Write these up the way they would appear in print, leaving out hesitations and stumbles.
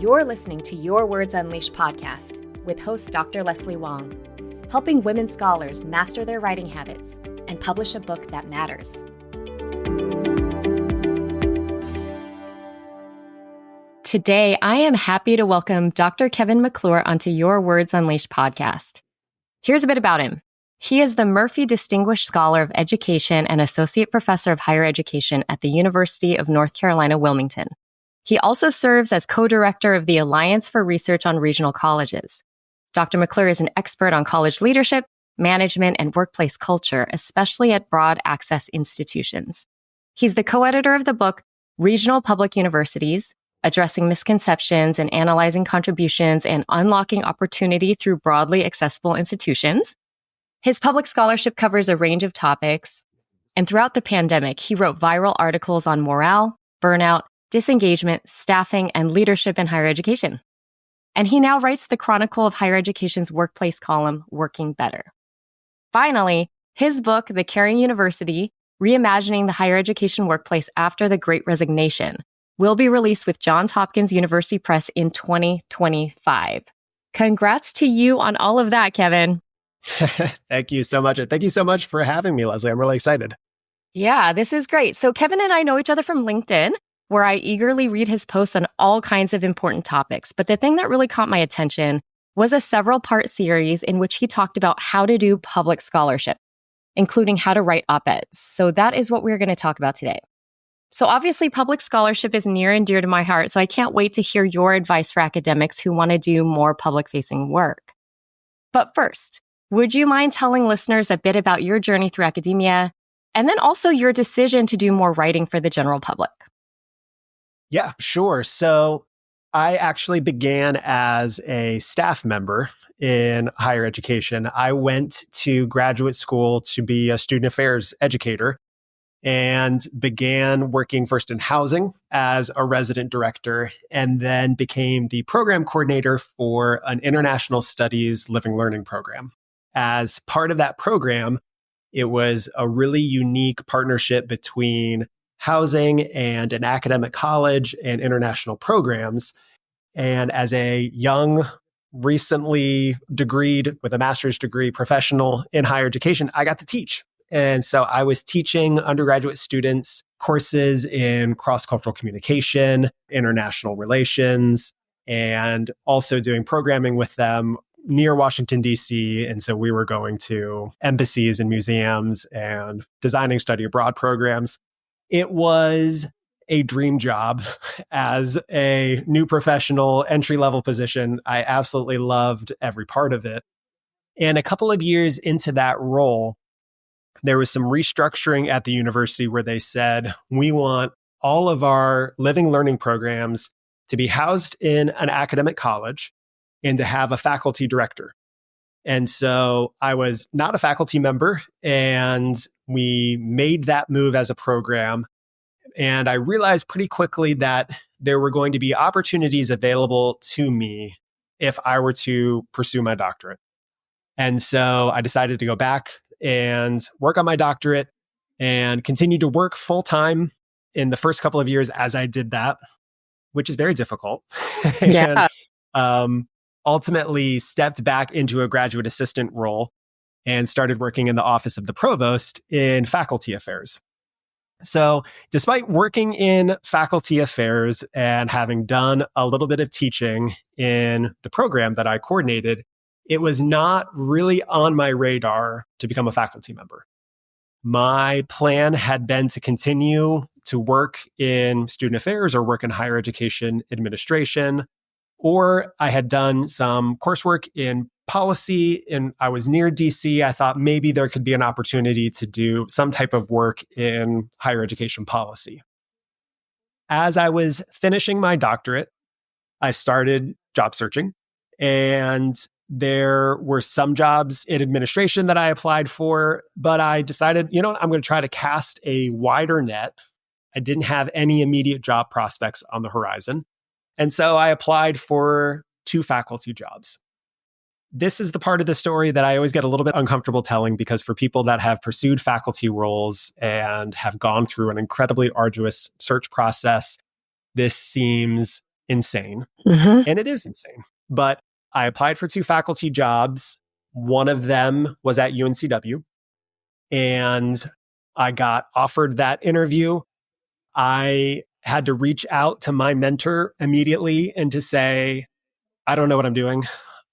You're listening to Your Words Unleashed podcast with host Dr. Leslie Wong, helping women scholars master their writing habits and publish a book that matters. Today, I am happy to welcome Dr. Kevin McClure onto Your Words Unleashed podcast. Here's a bit about him. He is the Murphy Distinguished Scholar of Education and Associate Professor of Higher Education at the University of North Carolina, Wilmington. He also serves as co-director of the Alliance for Research on Regional Colleges. Dr. McClure is an expert on college leadership, management, and workplace culture, especially at broad access institutions. He's the co-editor of the book, Regional Public Universities, Addressing Misconceptions and Analyzing Contributions and Unlocking Opportunity Through Broadly Accessible Institutions. His public scholarship covers a range of topics, and throughout the pandemic, he wrote viral articles on morale, burnout, disengagement, staffing, and leadership in higher education. And he now writes the Chronicle of Higher Education's workplace column, Working Better. Finally, his book, The Caring University, Reimagining the Higher Education Workplace After the Great Resignation, will be released with Johns Hopkins University Press in 2025. Congrats to you on all of that, Kevin. Thank you so much. And thank you so much for having me, Leslie. I'm really excited. Yeah, this is great. So Kevin and I know each other from LinkedIn, where I eagerly read his posts on all kinds of important topics. But the thing that really caught my attention was a several-part series in which he talked about how to do public scholarship, including how to write op-eds. So that is what we're going to talk about today. So obviously, public scholarship is near and dear to my heart, so I can't wait to hear your advice for academics who want to do more public-facing work. But first, would you mind telling listeners a bit about your journey through academia, and then also your decision to do more writing for the general public? Yeah, sure. So I actually began as a staff member in higher education. I went to graduate school to be a student affairs educator and began working first in housing as a resident director, and then became the program coordinator for an international studies living learning program. As part of that program, it was a really unique partnership between housing and an academic college and international programs. And as a young, recently degreed with a master's degree professional in higher education, I got to teach. And so I was teaching undergraduate students courses in cross-cultural communication, international relations, and also doing programming with them near Washington, D.C. And so we were going to embassies and museums and designing study abroad programs. It was a dream job as a new professional entry-level position. I absolutely loved every part of it. And a couple of years into that role, there was some restructuring at the university where they said, we want all of our living learning programs to be housed in an academic college and to have a faculty director. And so I was not a faculty member, and we made that move as a program. And I realized pretty quickly that there were going to be opportunities available to me if I were to pursue my doctorate. And so I decided to go back and work on my doctorate and continue to work full time in the first couple of years as I did that, which is very difficult. Yeah. And ultimately stepped back into a graduate assistant role and started working in the office of the provost in faculty affairs. So despite working in faculty affairs and having done a little bit of teaching in the program that I coordinated, it was not really on my radar to become a faculty member. My plan had been to continue to work in student affairs or work in higher education administration, or I had done some coursework in policy and I was near DC. I thought maybe there could be an opportunity to do some type of work in higher education policy. As I was finishing my doctorate, I started job searching, and there were some jobs in administration that I applied for, but I decided, I'm going to try to cast a wider net. I didn't have any immediate job prospects on the horizon. And so I applied for 2 faculty jobs. This is the part of the story that I always get a little bit uncomfortable telling, because for people that have pursued faculty roles and have gone through an incredibly arduous search process, this seems insane. Mm-hmm. And it is insane. But I applied for 2 faculty jobs. One of them was at UNCW. And I got offered that interview. I had to reach out to my mentor immediately and to say, I don't know what I'm doing.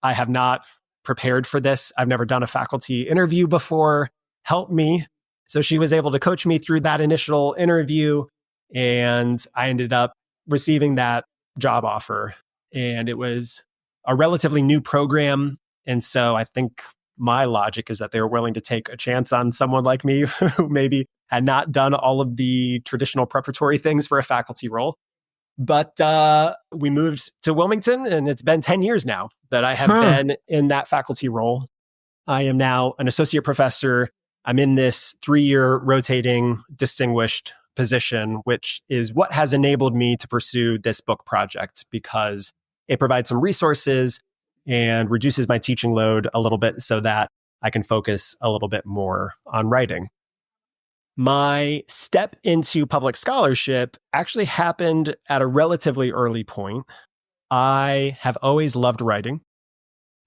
I have not prepared for this. I've never done a faculty interview before. Help me. So she was able to coach me through that initial interview. And I ended up receiving that job offer. And it was a relatively new program. And so I think my logic is that they were willing to take a chance on someone like me who maybe had not done all of the traditional preparatory things for a faculty role. But we moved to Wilmington, and it's been 10 years now that I have been in that faculty role. I am now an associate professor. I'm in this 3-year rotating distinguished position, which is what has enabled me to pursue this book project because it provides some resources and reduces my teaching load a little bit so that I can focus a little bit more on writing. My step into public scholarship actually happened at a relatively early point. I have always loved writing.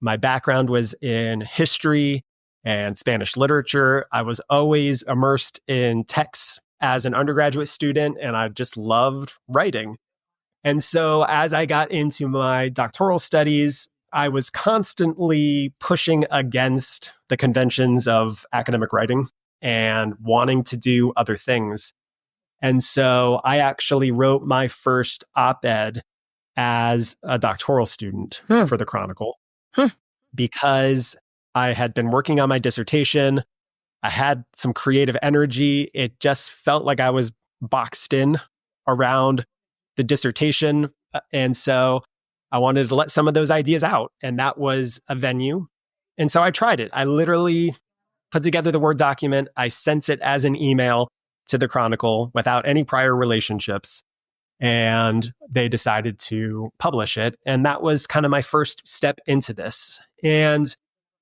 My background was in history and Spanish literature. I was always immersed in texts as an undergraduate student, and I just loved writing. And so as I got into my doctoral studies, I was constantly pushing against the conventions of academic writing and wanting to do other things. And so I actually wrote my first op-ed as a doctoral student for the Chronicle because I had been working on my dissertation. I had some creative energy. It just felt like I was boxed in around the dissertation. And so I wanted to let some of those ideas out. And that was a venue. And so I tried it. I literally put together the Word document. I sent it as an email to the Chronicle without any prior relationships. And they decided to publish it. And that was kind of my first step into this. And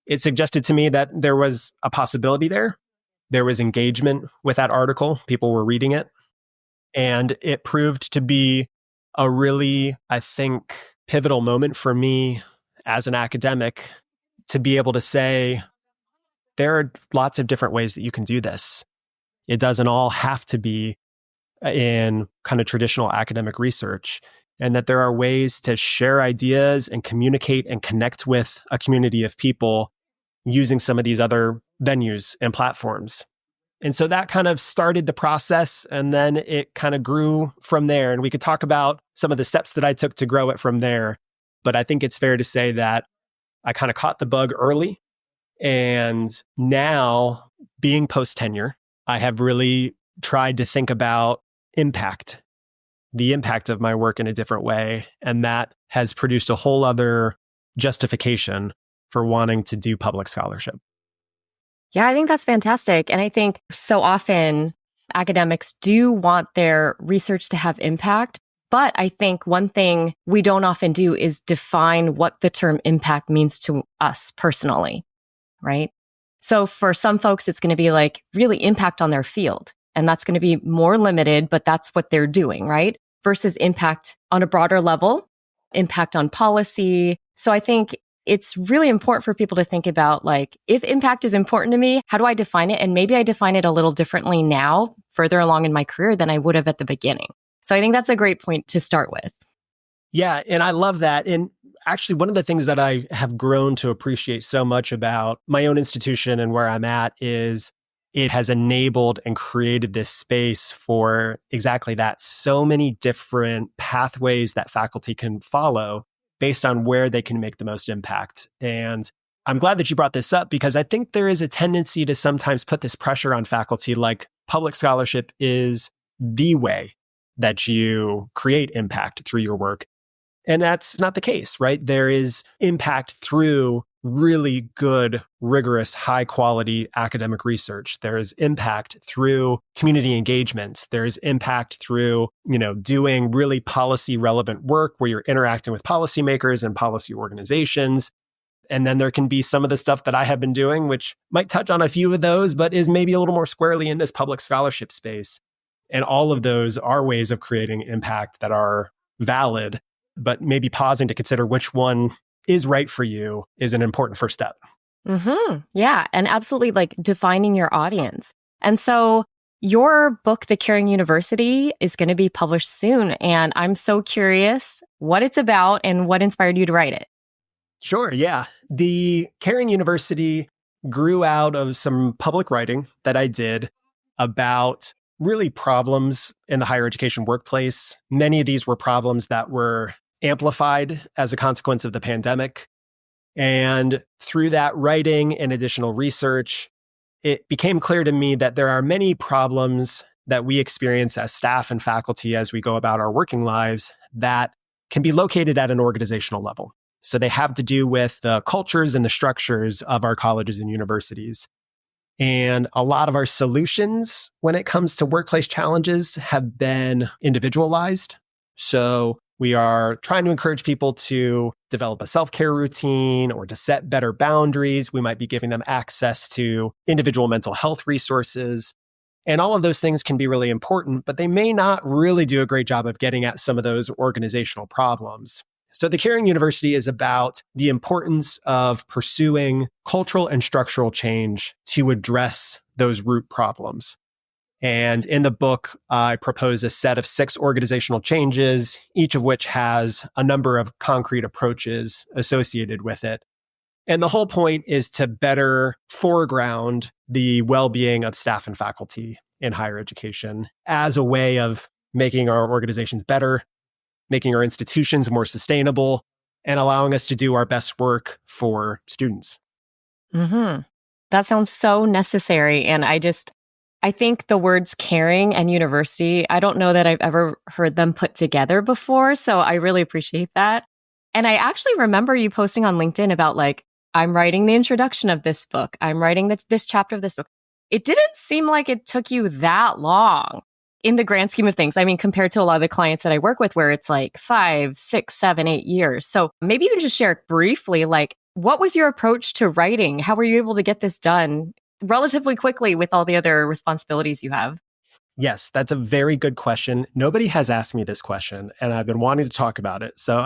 it suggested to me that there was a possibility there. There was engagement with that article. People were reading it. And it proved to be a really, I think, pivotal moment for me as an academic to be able to say, there are lots of different ways that you can do this. It doesn't all have to be in kind of traditional academic research, and that there are ways to share ideas and communicate and connect with a community of people using some of these other venues and platforms. And so that kind of started the process, and then it kind of grew from there. And we could talk about some of the steps that I took to grow it from there. But I think it's fair to say that I kind of caught the bug early. And now, being post-tenure, I have really tried to think about impact, the impact of my work in a different way. And that has produced a whole other justification for wanting to do public scholarship. Yeah, I think that's fantastic. And I think so often academics do want their research to have impact. But I think one thing we don't often do is define what the term impact means to us personally, right? So for some folks, it's going to be like really impact on their field. And that's going to be more limited, but that's what they're doing, right? Versus impact on a broader level, impact on policy. So I think it's really important for people to think about, like, if impact is important to me, how do I define it? And maybe I define it a little differently now, further along in my career than I would have at the beginning. So I think that's a great point to start with. Yeah, and I love that. And actually, one of the things that I have grown to appreciate so much about my own institution and where I'm at is it has enabled and created this space for exactly that. So many different pathways that faculty can follow based on where they can make the most impact. And I'm glad that you brought this up because I think there is a tendency to sometimes put this pressure on faculty, like public scholarship is the way that you create impact through your work. And that's not the case, right? There is impact through really good, rigorous, high quality academic research. There is impact through community engagements. There is impact through, doing really policy relevant work where you're interacting with policymakers and policy organizations. And then there can be some of the stuff that I have been doing, which might touch on a few of those, but is maybe a little more squarely in this public scholarship space. And all of those are ways of creating impact that are valid. but maybe pausing to consider which one is right for you is an important first step. Yeah. And absolutely like defining your audience. And so your book, The Caring University, is going to be published soon. And I'm so curious what it's about and what inspired you to write it. Sure. Yeah. The Caring University grew out of some public writing that I did about really problems in the higher education workplace. Many of these were problems that were amplified as a consequence of the pandemic. And through that writing and additional research, it became clear to me that there are many problems that we experience as staff and faculty as we go about our working lives that can be located at an organizational level. So they have to do with the cultures and the structures of our colleges and universities. And a lot of our solutions when it comes to workplace challenges have been individualized. So we are trying to encourage people to develop a self-care routine or to set better boundaries. We might be giving them access to individual mental health resources. And all of those things can be really important, but they may not really do a great job of getting at some of those organizational problems. So the Caring University is about the importance of pursuing cultural and structural change to address those root problems. And in the book, I propose a set of 6 organizational changes, each of which has a number of concrete approaches associated with it. And the whole point is to better foreground the well-being of staff and faculty in higher education as a way of making our organizations better, making our institutions more sustainable, and allowing us to do our best work for students. That sounds so necessary. And I think the words caring and university, I don't know that I've ever heard them put together before. So I really appreciate that. And I actually remember you posting on LinkedIn about like, I'm writing the introduction of this book. I'm writing this chapter of this book. It didn't seem like it took you that long in the grand scheme of things. I mean, compared to a lot of the clients that I work with where it's like 5, 6, 7, 8 years. So maybe you can just share briefly, like, what was your approach to writing? How were you able to get this done relatively quickly with all the other responsibilities you have? Yes, that's a very good question. Nobody has asked me this question, and I've been wanting to talk about it. So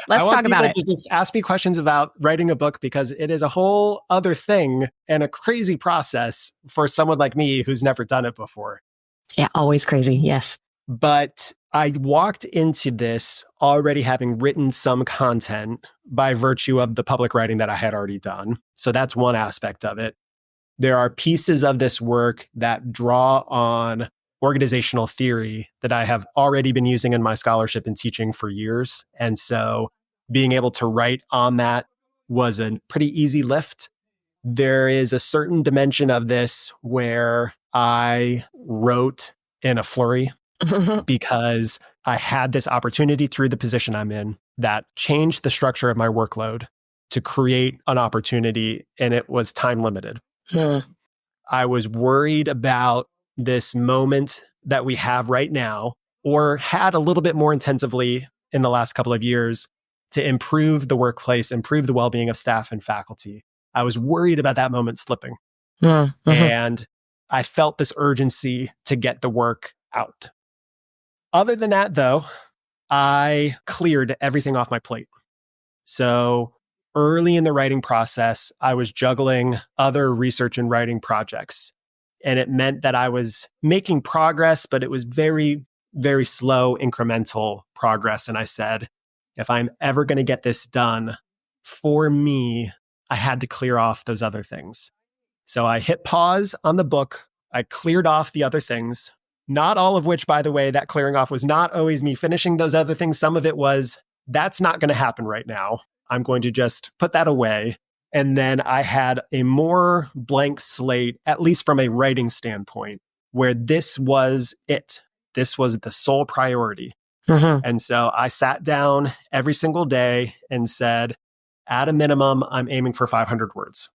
Let's talk about it. To just ask me questions about writing a book because it is a whole other thing and a crazy process for someone like me who's never done it before. Yeah, always crazy. Yes. But I walked into this already having written some content by virtue of the public writing that I had already done. So that's one aspect of it. There are pieces of this work that draw on organizational theory that I have already been using in my scholarship and teaching for years. And so being able to write on that was a pretty easy lift. There is a certain dimension of this where I wrote in a flurry because I had this opportunity through the position I'm in that changed the structure of my workload to create an opportunity, and it was time limited. I was worried about this moment that we have right now, or had a little bit more intensively in the last couple of years, to improve the workplace, improve the well-being of staff and faculty. I was worried about that moment slipping. And I felt this urgency to get the work out. Other than that, though, I cleared everything off my plate. So early in the writing process, I was juggling other research and writing projects. And it meant that I was making progress, but it was very, very slow, incremental progress. And I said, if I'm ever going to get this done, for me, I had to clear off those other things. So I hit pause on the book. I cleared off the other things, not all of which, by the way, that clearing off was not always me finishing those other things. Some of it was, that's not going to happen right now. I'm going to just put that away. And then I had a more blank slate, at least from a writing standpoint, where this was it. This was the sole priority. And so I sat down every single day and said, at a minimum, I'm aiming for 500 words.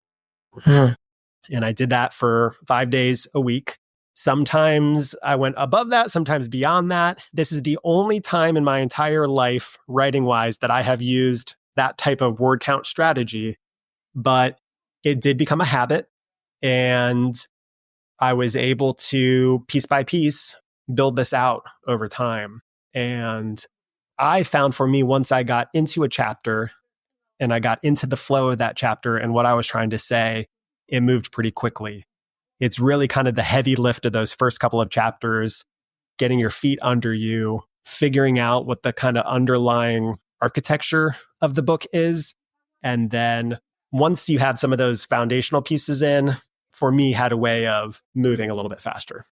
And I did that for 5 days a week. Sometimes I went above that, sometimes beyond that. This is the only time in my entire life, writing-wise, that I have used that type of word count strategy. But it did become a habit. And I was able to, piece by piece, build this out over time. And I found for me, once I got into a chapter and I got into the flow of that chapter and what I was trying to say, it moved pretty quickly. It's really kind of the heavy lift of those first couple of chapters, getting your feet under you, figuring out what the kind of underlying architecture of the book is. And then once you had some of those foundational pieces in, for me, had a way of moving a little bit faster.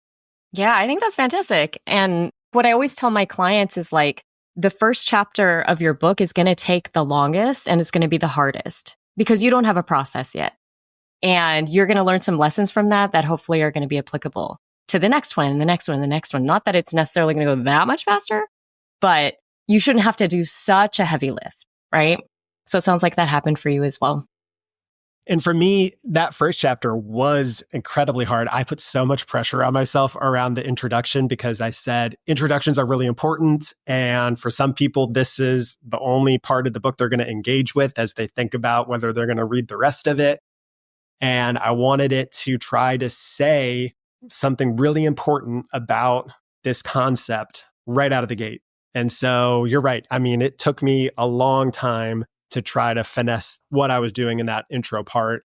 Yeah, I think that's fantastic. And what I always tell my clients is like, the first chapter of your book is going to take the longest and it's going to be the hardest because you don't have a process yet. And you're going to learn some lessons from that hopefully are going to be applicable to the next one, and the next one, and the next one. Not that it's necessarily going to go that much faster, but you shouldn't have to do such a heavy lift, right? So it sounds like that happened for you as well. And for me, that first chapter was incredibly hard. I put so much pressure on myself around the introduction because I said introductions are really important. And for some people, this is the only part of the book they're going to engage with as they think about whether they're going to read the rest of it. And I wanted it to try to say something really important about this concept right out of the gate. And so you're right. I mean, it took me a long time to try to finesse what I was doing in that intro part.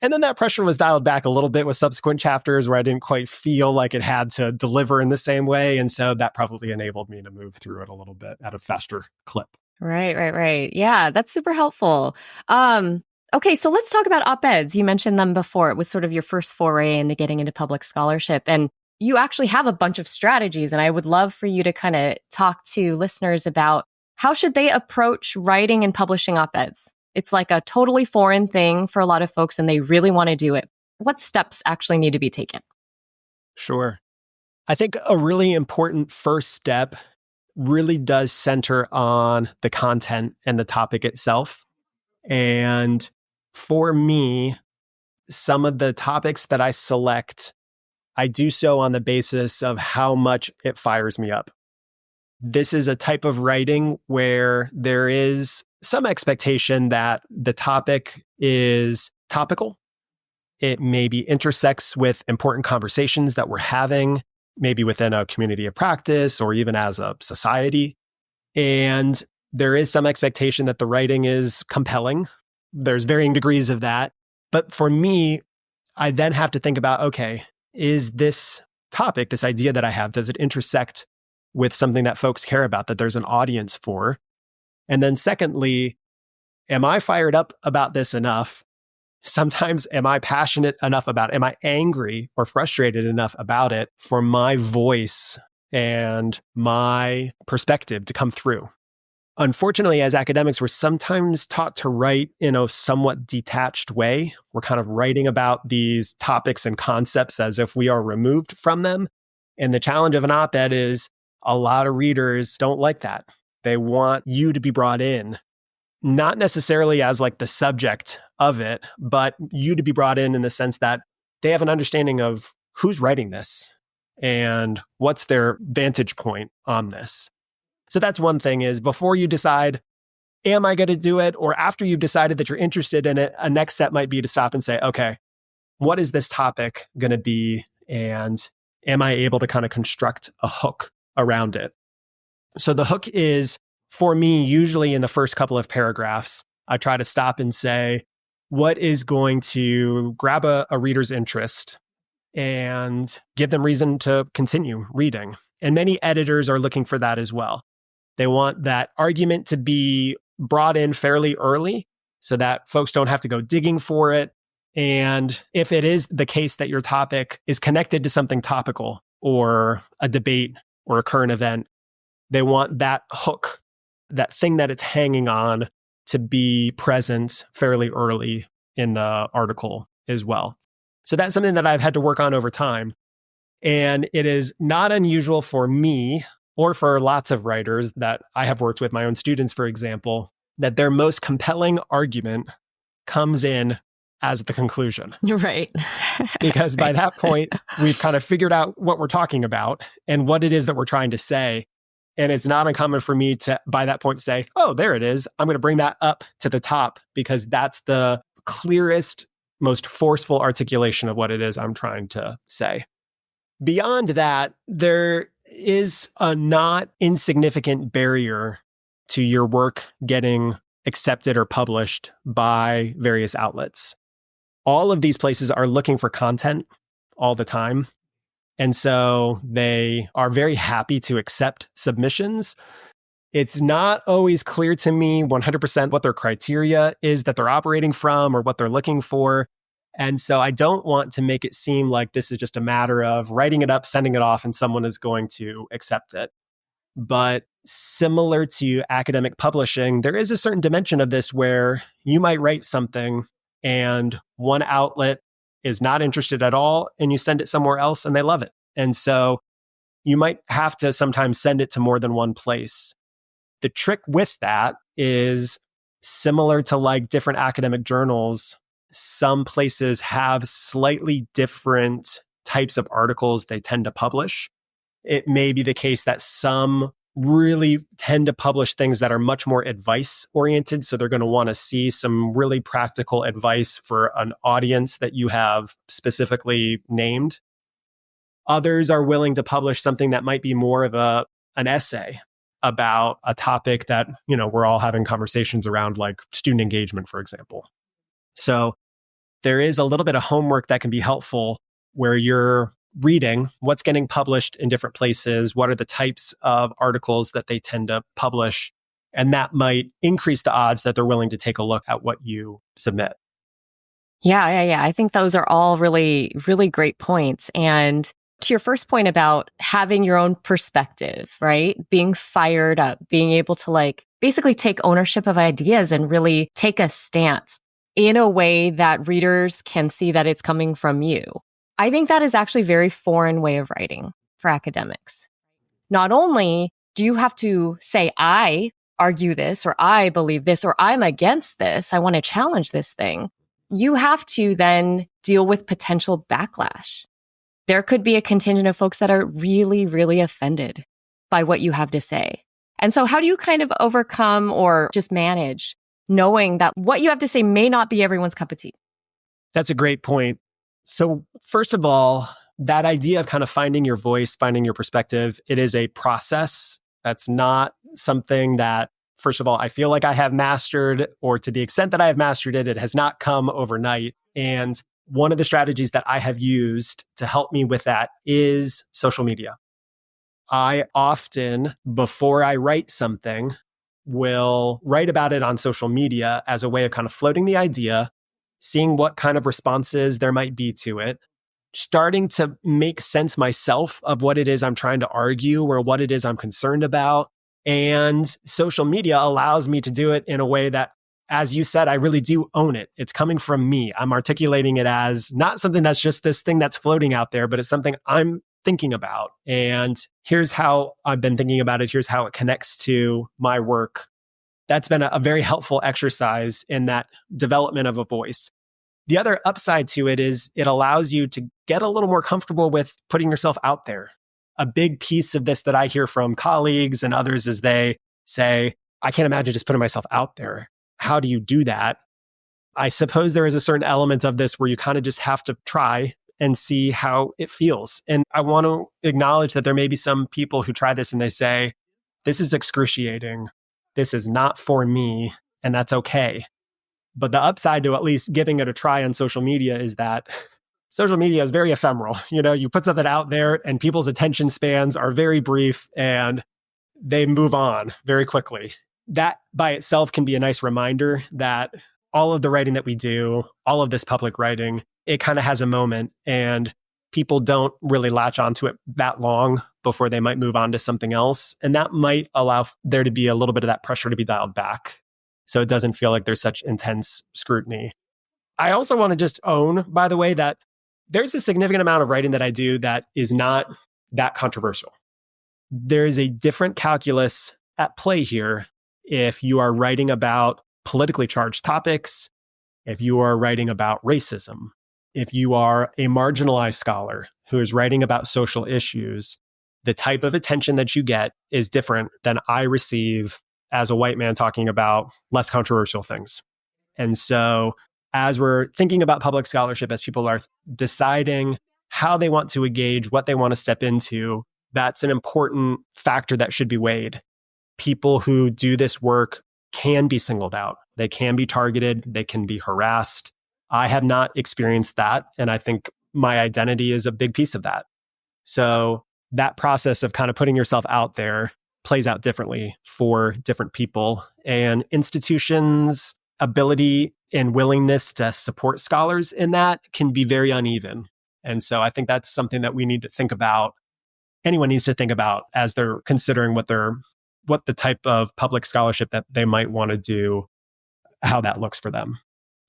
And then that pressure was dialed back a little bit with subsequent chapters where I didn't quite feel like it had to deliver in the same way. And so that probably enabled me to move through it a little bit at a faster clip. Right. Yeah, that's super helpful. Okay, so let's talk about op-eds. You mentioned them before. It was sort of your first foray into getting into public scholarship. And you actually have a bunch of strategies. And I would love for you to kind of talk to listeners about how should they approach writing and publishing op-eds? It's like a totally foreign thing for a lot of folks and they really want to do it. What steps actually need to be taken? Sure. I think a really important first step really does center on the content and the topic itself. And for me, some of the topics that I select, I do so on the basis of how much it fires me up. This is a type of writing where there is some expectation that the topic is topical. It maybe intersects with important conversations that we're having, maybe within a community of practice or even as a society. And there is some expectation that the writing is compelling. There's varying degrees of that. But for me, I then have to think about, okay, is this topic, this idea that I have, does it intersect with something that folks care about, that there's an audience for? And then secondly, am I fired up about this enough? Sometimes am I passionate enough about it? Am I angry or frustrated enough about it for my voice and my perspective to come through? Unfortunately, as academics, we're sometimes taught to write in a somewhat detached way. We're kind of writing about these topics and concepts as if we are removed from them. And the challenge of an op-ed is a lot of readers don't like that. They want you to be brought in, not necessarily as like the subject of it, but you to be brought in the sense that they have an understanding of who's writing this and what's their vantage point on this. So that's one thing is before you decide, am I going to do it? Or after you've decided that you're interested in it, a next step might be to stop and say, okay, what is this topic going to be? And am I able to kind of construct a hook around it? So the hook is, for me, usually in the first couple of paragraphs, I try to stop and say, what is going to grab a reader's interest and give them reason to continue reading? And many editors are looking for that as well. They want that argument to be brought in fairly early so that folks don't have to go digging for it. And if it is the case that your topic is connected to something topical or a debate or a current event, they want that hook, that thing that it's hanging on, to be present fairly early in the article as well. So that's something that I've had to work on over time. And it is not unusual for me or for lots of writers that I have worked with, my own students, for example, that their most compelling argument comes in as the conclusion. Right. Because by that point, we've kind of figured out what we're talking about and what it is that we're trying to say. And it's not uncommon for me to, by that point, say, oh, there it is. I'm going to bring that up to the top because that's the clearest, most forceful articulation of what it is I'm trying to say. Beyond that, there is a not insignificant barrier to your work getting accepted or published by various outlets. All of these places are looking for content all the time. And so they are very happy to accept submissions. It's not always clear to me 100% what their criteria is that they're operating from or what they're looking for. And so I don't want to make it seem like this is just a matter of writing it up, sending it off, and someone is going to accept it. But similar to academic publishing, there is a certain dimension of this where you might write something and one outlet is not interested at all, and you send it somewhere else and they love it. And so you might have to sometimes send it to more than one place. The trick with that is similar to like different academic journals. Some places have slightly different types of articles they tend to publish. It may be the case that some really tend to publish things that are much more advice oriented. So they're going to want to see some really practical advice for an audience that you have specifically named. Others are willing to publish something that might be more of an essay about a topic that, we're all having conversations around, like student engagement, for example. So there is a little bit of homework that can be helpful where you're reading what's getting published in different places, what are the types of articles that they tend to publish, and that might increase the odds that they're willing to take a look at what you submit. Yeah. I think those are all really, really great points. And to your first point about having your own perspective, right? Being fired up, being able to basically take ownership of ideas and really take a stance in a way that readers can see that it's coming from you. I think that is actually a very foreign way of writing for academics. Not only do you have to say, I argue this, or I believe this, or I'm against this, I want to challenge this thing. You have to then deal with potential backlash. There could be a contingent of folks that are really, really offended by what you have to say. And so how do you kind of overcome or just manage knowing that what you have to say may not be everyone's cup of tea? That's a great point. So first of all, that idea of kind of finding your voice, finding your perspective, it is a process. That's not something that, first of all, I feel like I have mastered, or to the extent that I have mastered it, it has not come overnight. And one of the strategies that I have used to help me with that is social media. I often, before I write something, will write about it on social media as a way of kind of floating the idea, seeing what kind of responses there might be to it, starting to make sense myself of what it is I'm trying to argue or what it is I'm concerned about. And social media allows me to do it in a way that, as you said, I really do own it. It's coming from me. I'm articulating it as not something that's just this thing that's floating out there, but it's something I'm thinking about. And here's how I've been thinking about it. Here's how it connects to my work. That's been a very helpful exercise in that development of a voice. The other upside to it is it allows you to get a little more comfortable with putting yourself out there. A big piece of this that I hear from colleagues and others is they say, I can't imagine just putting myself out there. How do you do that? I suppose there is a certain element of this where you kind of just have to try and see how it feels. And I want to acknowledge that there may be some people who try this and they say, this is excruciating. This is not for me, and that's okay. But the upside to at least giving it a try on social media is that social media is very ephemeral. You put something out there and people's attention spans are very brief and they move on very quickly. That by itself can be a nice reminder that all of the writing that we do, all of this public writing, it kind of has a moment and people don't really latch onto it that long before they might move on to something else. And that might allow there to be a little bit of that pressure to be dialed back, so it doesn't feel like there's such intense scrutiny. I also want to just own, by the way, that there's a significant amount of writing that I do that is not that controversial. There is a different calculus at play here if you are writing about politically charged topics, if you are writing about racism, if you are a marginalized scholar who is writing about social issues, the type of attention that you get is different than I receive as a white man talking about less controversial things. And so as we're thinking about public scholarship, as people are deciding how they want to engage, what they want to step into, that's an important factor that should be weighed. people who do this work can be singled out. They can be targeted. They can be harassed. I have not experienced that. And I think my identity is a big piece of that. So that process of kind of putting yourself out there plays out differently for different people. And institutions' ability and willingness to support scholars in that can be very uneven. And so I think that's something that we need to think about. Anyone needs to think about as they're considering what the type of public scholarship that they might want to do, how that looks for them.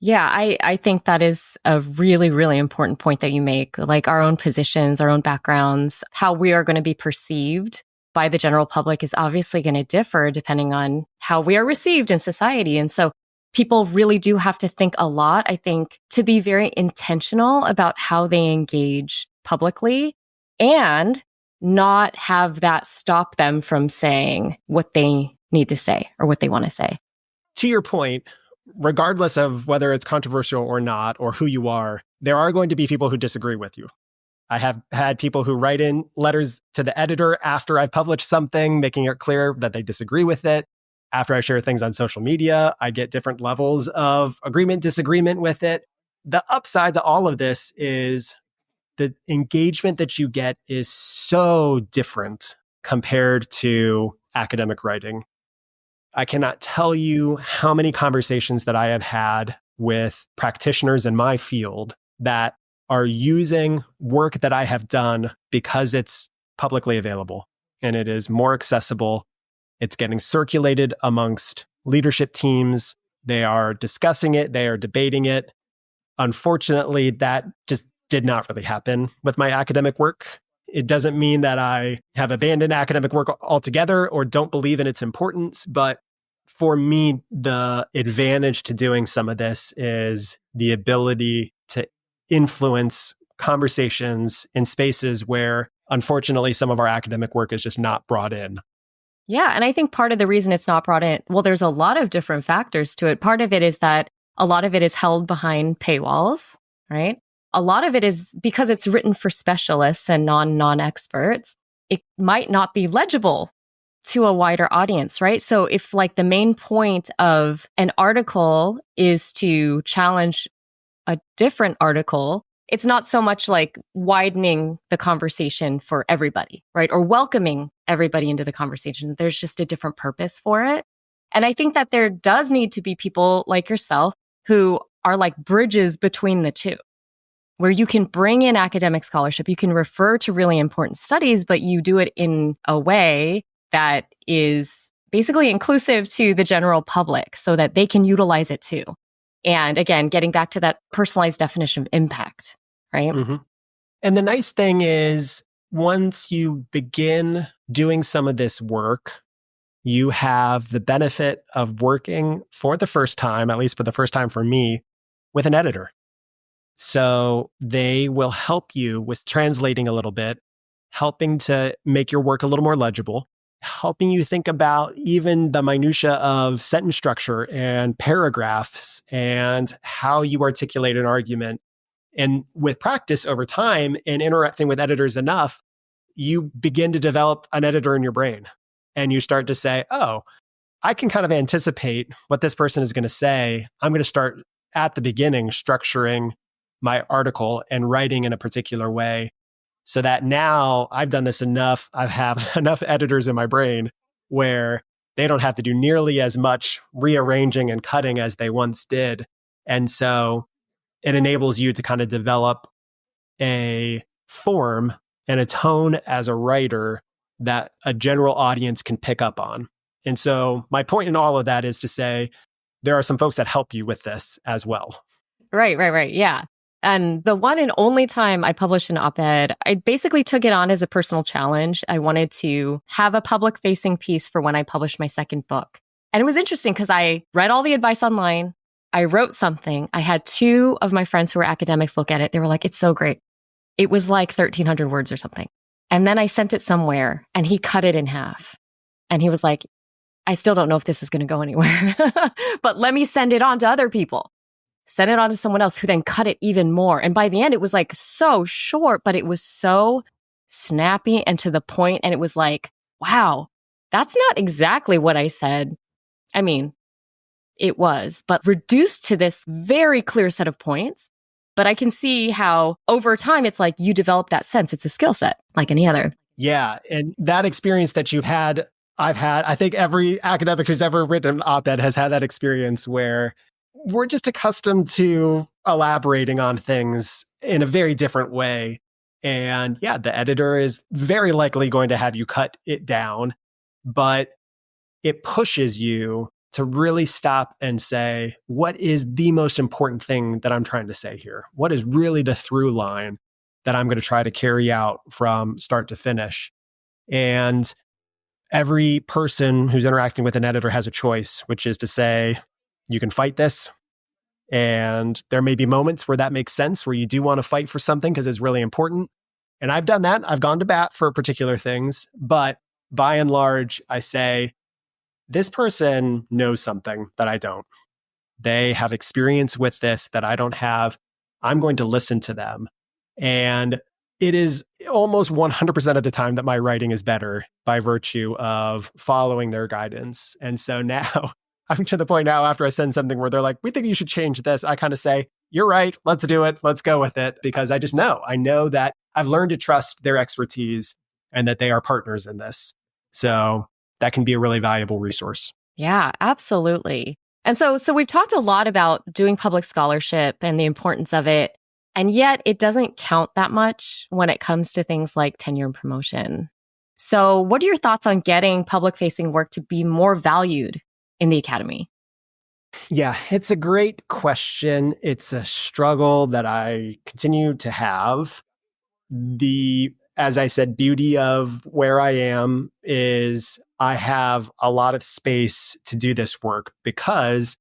Yeah, I think that is a really, really important point that you make. Like our own positions, our own backgrounds, how we are going to be perceived by the general public is obviously going to differ depending on how we are received in society. And so people really do have to think a lot, I think, to be very intentional about how they engage publicly and not have that stop them from saying what they need to say or what they want to say. To your point, regardless of whether it's controversial or not, or who you are, there are going to be people who disagree with you. I have had people who write in letters to the editor after I've published something, making it clear that they disagree with it. After I share things on social media, I get different levels of agreement, disagreement with it. The upside to all of this is the engagement that you get is so different compared to academic writing. I cannot tell you how many conversations that I have had with practitioners in my field that are using work that I have done because it's publicly available and it is more accessible. It's getting circulated amongst leadership teams. They are discussing it. They are debating it. Unfortunately, that just did not really happen with my academic work. It doesn't mean that I have abandoned academic work altogether or don't believe in its importance. But for me, the advantage to doing some of this is the ability to influence conversations in spaces where, unfortunately, some of our academic work is just not brought in. Yeah. And I think part of the reason it's not brought in, well, there's a lot of different factors to it. Part of it is that a lot of it is held behind paywalls, right? A lot of it is because it's written for specialists and non-experts. It might not be legible to a wider audience, right? So if like the main point of an article is to challenge a different article, it's not so much like widening the conversation for everybody, right? Or welcoming everybody into the conversation. There's just a different purpose for it. And I think that there does need to be people like yourself who are like bridges between the two, where you can bring in academic scholarship, you can refer to really important studies, but you do it in a way that is basically inclusive to the general public so that they can utilize it too. And again, getting back to that personalized definition of impact, right? Mm-hmm. And the nice thing is, once you begin doing some of this work, you have the benefit of working for the first time, at least for the first time for me, with an editor. So they will help you with translating a little bit, helping to make your work a little more legible, helping you think about even the minutia of sentence structure and paragraphs and how you articulate an argument. And with practice over time and interacting with editors enough, you begin to develop an editor in your brain. And you start to say, oh, I can kind of anticipate what this person is going to say. I'm going to start at the beginning structuring my article and writing in a particular way so that now I've done this enough. I have enough editors in my brain where they don't have to do nearly as much rearranging and cutting as they once did. And so it enables you to kind of develop a form and a tone as a writer that a general audience can pick up on. And so my point in all of that is to say, there are some folks that help you with this as well. Right. Yeah. And the one and only time I published an op-ed, I basically took it on as a personal challenge. I wanted to have a public-facing piece for when I published my second book. And it was interesting because I read all the advice online. I wrote something. I had two of my friends who were academics look at it. They were like, it's so great. It was like 1,300 words or something. And then I sent it somewhere and he cut it in half. And he was like, I still don't know if this is going to go anywhere, but let me send it on to other people. Send it on to someone else who then cut it even more. And by the end, it was like so short, but it was so snappy and to the point. And it was like, wow, That's not exactly what I said. I mean, it was, but reduced to this very clear set of points. But I can see how over time, it's like you develop that sense. It's a skill set like any other. Yeah. And that experience that you've had, I've had, I think every academic who's ever written an op-ed has had that experience where we're just accustomed to elaborating on things in a very different way. And yeah, the editor is very likely going to have you cut it down, but it pushes you to really stop and say, what is the most important thing that I'm trying to say here? What is really the through line that I'm going to try to carry out from start to finish? And every person who's interacting with an editor has a choice, which is to say, you can fight this. And there may be moments where that makes sense, where you do want to fight for something because it's really important. And I've done that. I've gone to bat for particular things. But by and large, I say, this person knows something that I don't. They have experience with this that I don't have. I'm going to listen to them. And it is almost 100% of the time that my writing is better by virtue of following their guidance. And so now I'm to the point now after I send something where they're like, we think you should change this. I kind of say, you're right. Let's do it. Let's go with it. Because I just know. I know that I've learned to trust their expertise and that they are partners in this. So that can be a really valuable resource. Yeah, absolutely. And so we've talked a lot about doing public scholarship and the importance of it. And yet it doesn't count that much when it comes to things like tenure and promotion. So what are your thoughts on getting public-facing work to be more valued in the academy? Yeah, it's a great question. It's a struggle that I continue to have. As I said, beauty of where I am is I have a lot of space to do this work because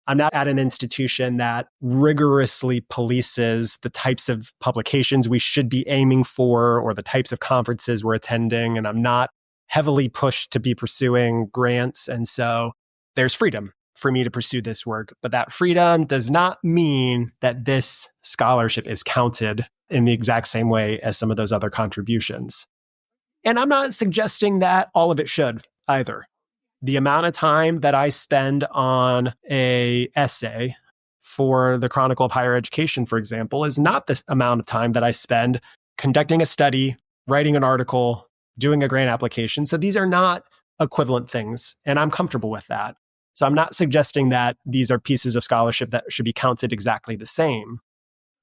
I'm not at an institution that rigorously polices the types of publications we should be aiming for or the types of conferences we're attending. And I'm not heavily pushed to be pursuing grants. And so there's freedom for me to pursue this work. But that freedom does not mean that this scholarship is counted in the exact same way as some of those other contributions. And I'm not suggesting that all of it should either. The amount of time that I spend on an essay for the Chronicle of Higher Education, for example, is not the amount of time that I spend conducting a study, writing an article, doing a grant application. So these are not equivalent things, and I'm comfortable with that. So I'm not suggesting that these are pieces of scholarship that should be counted exactly the same.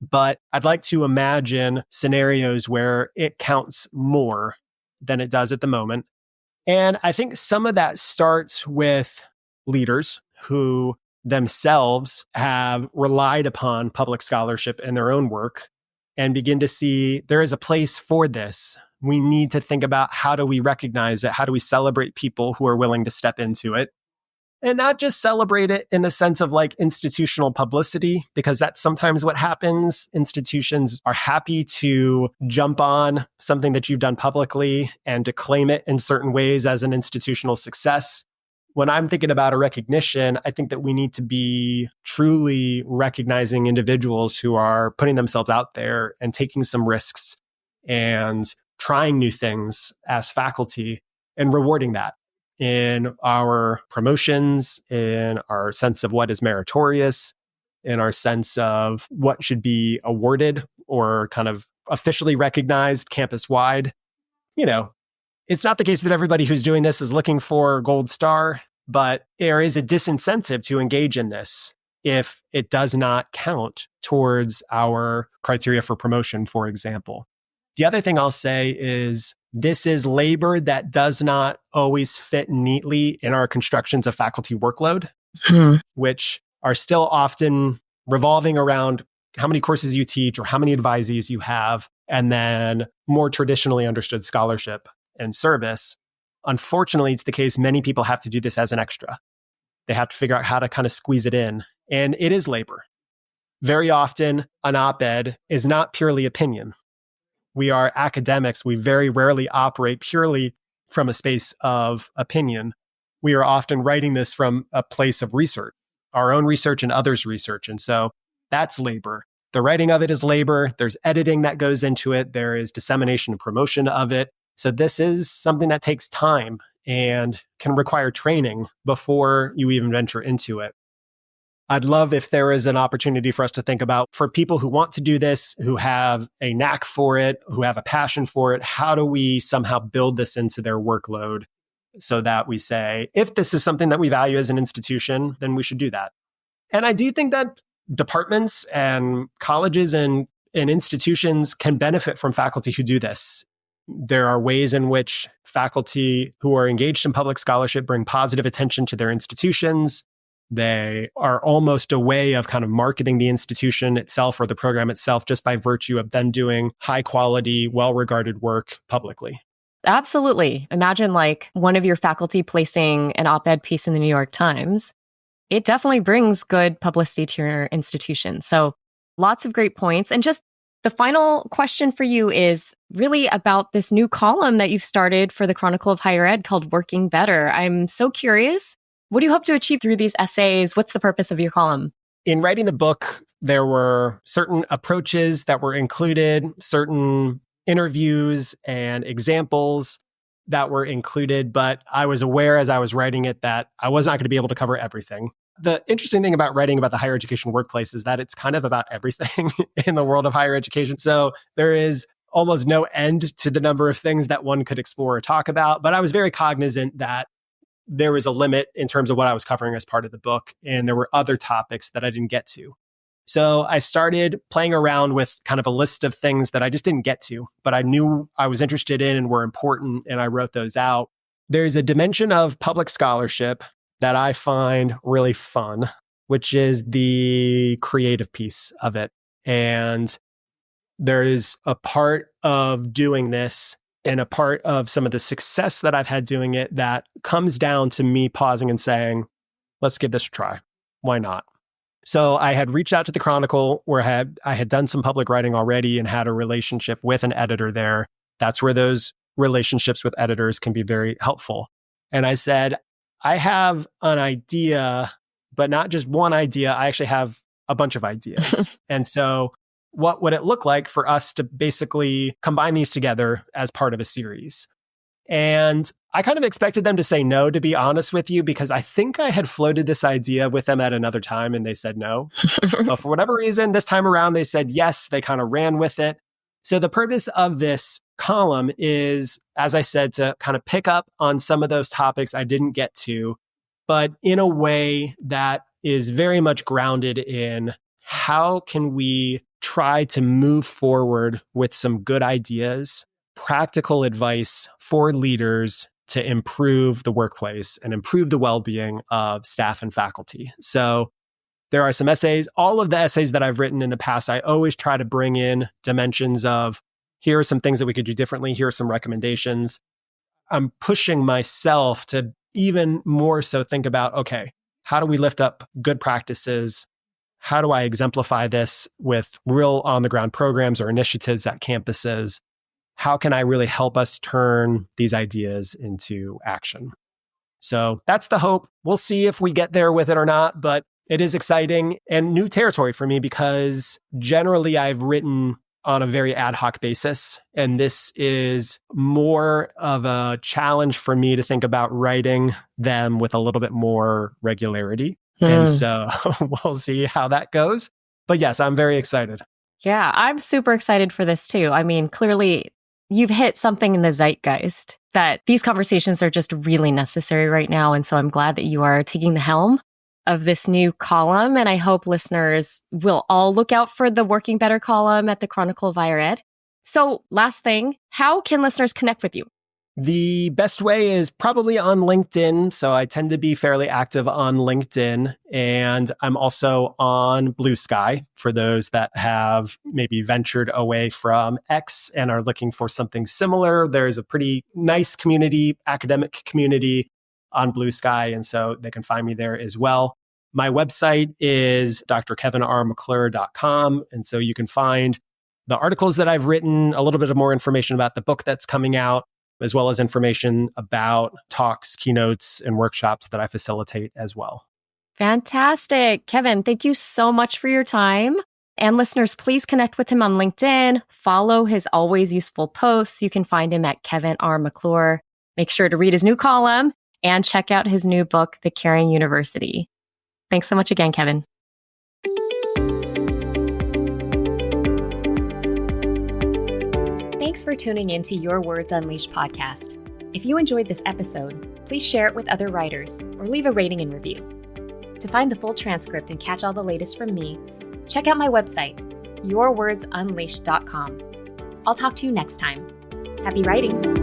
But I'd like to imagine scenarios where it counts more than it does at the moment. And I think some of that starts with leaders who themselves have relied upon public scholarship in their own work and begin to see there is a place for this. We need to think about how do we recognize it? How do we celebrate people who are willing to step into it? And not just celebrate it in the sense of like institutional publicity, because that's sometimes what happens. Institutions are happy to jump on something that you've done publicly and to claim it in certain ways as an institutional success. When I'm thinking about a recognition, I think that we need to be truly recognizing individuals who are putting themselves out there and taking some risks and trying new things as faculty and rewarding that in our promotions, in our sense of what is meritorious, in our sense of what should be awarded or kind of officially recognized campus-wide. You know, it's not the case that everybody who's doing this is looking for a gold star, but there is a disincentive to engage in this if it does not count towards our criteria for promotion, for example. The other thing I'll say is this is labor that does not always fit neatly in our constructions of faculty workload, which are still often revolving around how many courses you teach or how many advisees you have, and then more traditionally understood scholarship and service. Unfortunately, it's the case many people have to do this as an extra. They have to figure out how to kind of squeeze it in, and it is labor. Very often, an op-ed is not purely opinion. We are academics. We very rarely operate purely from a space of opinion. We are often writing this from a place of research, our own research and others' research. And so that's labor. The writing of it is labor. There's editing that goes into it. There is dissemination and promotion of it. So this is something that takes time. and can require training before you even venture into it. I'd love if there is an opportunity for us to think about, for people who want to do this, who have a knack for it, who have a passion for it, how do we somehow build this into their workload so that we say, if this is something that we value as an institution, then we should do that. And I do think that departments and colleges and institutions can benefit from faculty who do this. There are ways in which faculty who are engaged in public scholarship bring positive attention to their institutions. They are almost a way of kind of marketing the institution itself or the program itself just by virtue of them doing high quality, well-regarded work publicly. Absolutely. Imagine like one of your faculty placing an op-ed piece in the New York Times. It definitely brings good publicity to your institution. So lots of great points. And just the final question for you is really about this new column that you've started for the Chronicle of Higher Ed called Working Better. I'm so curious. What do you hope to achieve through these essays? What's the purpose of your column? In writing the book, there were certain approaches that were included, certain interviews and examples that were included, but I was aware as I was writing it that I was not going to be able to cover everything. The interesting thing about writing about the higher education workplace is that it's kind of about everything in the world of higher education. So there is almost no end to the number of things that one could explore or talk about. But I was very cognizant that there was a limit in terms of what I was covering as part of the book. And there were other topics that I didn't get to. So I started playing around with kind of a list of things that I just didn't get to, but I knew I was interested in and were important, and I wrote those out. There's a dimension of public scholarship that I find really fun, which is the creative piece of it. And there is a part of doing this and a part of some of the success that I've had doing it that comes down to me pausing and saying, let's give this a try. Why not? So I had reached out to the Chronicle where I had done some public writing already and had a relationship with an editor there. That's where those relationships with editors can be very helpful. And I said, I have an idea, but not just one idea. I actually have a bunch of ideas. And so what would it look like for us to basically combine these together as part of a series? And I kind of expected them to say no, to be honest with you, because I think I had floated this idea with them at another time and they said no. But for whatever reason, this time around, they said yes. They kind of ran with it. So the purpose of this column is, as I said, to kind of pick up on some of those topics I didn't get to, but in a way that is very much grounded in how can we try to move forward with some good ideas, practical advice for leaders to improve the workplace and improve the well-being of staff and faculty. So there are some essays. All of the essays that I've written in the past, I always try to bring in dimensions of, here are some things that we could do differently. Here are some recommendations. I'm pushing myself to even more so think about, okay, how do we lift up good practices? How do I exemplify this with real on-the-ground programs or initiatives at campuses? How can I really help us turn these ideas into action? So that's the hope. We'll see if we get there with it or not, but it is exciting and new territory for me because generally I've written on a very ad hoc basis. And this is more of a challenge for me to think about writing them with a little bit more regularity. And so we'll see how that goes. But yes, I'm very excited. Yeah, I'm super excited for this too. I mean, clearly you've hit something in the zeitgeist that these conversations are just really necessary right now. And so I'm glad that you are taking the helm of this new column. And I hope listeners will all look out for the Working Better column at the Chronicle of Higher Ed. So last thing, how can listeners connect with you? The best way is probably on LinkedIn. So I tend to be fairly active on LinkedIn. And I'm also on Blue Sky for those that have maybe ventured away from X and are looking for something similar. There's a pretty nice community, academic community on Blue Sky. And so they can find me there as well. My website is drkevinrmcclure.com. And so you can find the articles that I've written, a little bit of more information about the book that's coming out, as well as information about talks, keynotes, and workshops that I facilitate as well. Fantastic. Kevin, thank you so much for your time. And listeners, please connect with him on LinkedIn. Follow his always useful posts. You can find him at Kevin R. McClure. Make sure to read his new column and check out his new book, The Caring University. Thanks so much again, Kevin. Thanks for tuning in to Your Words Unleashed podcast. If you enjoyed this episode, please share it with other writers or leave a rating and review. To find the full transcript and catch all the latest from me, check out my website, yourwordsunleashed.com. I'll talk to you next time. Happy writing.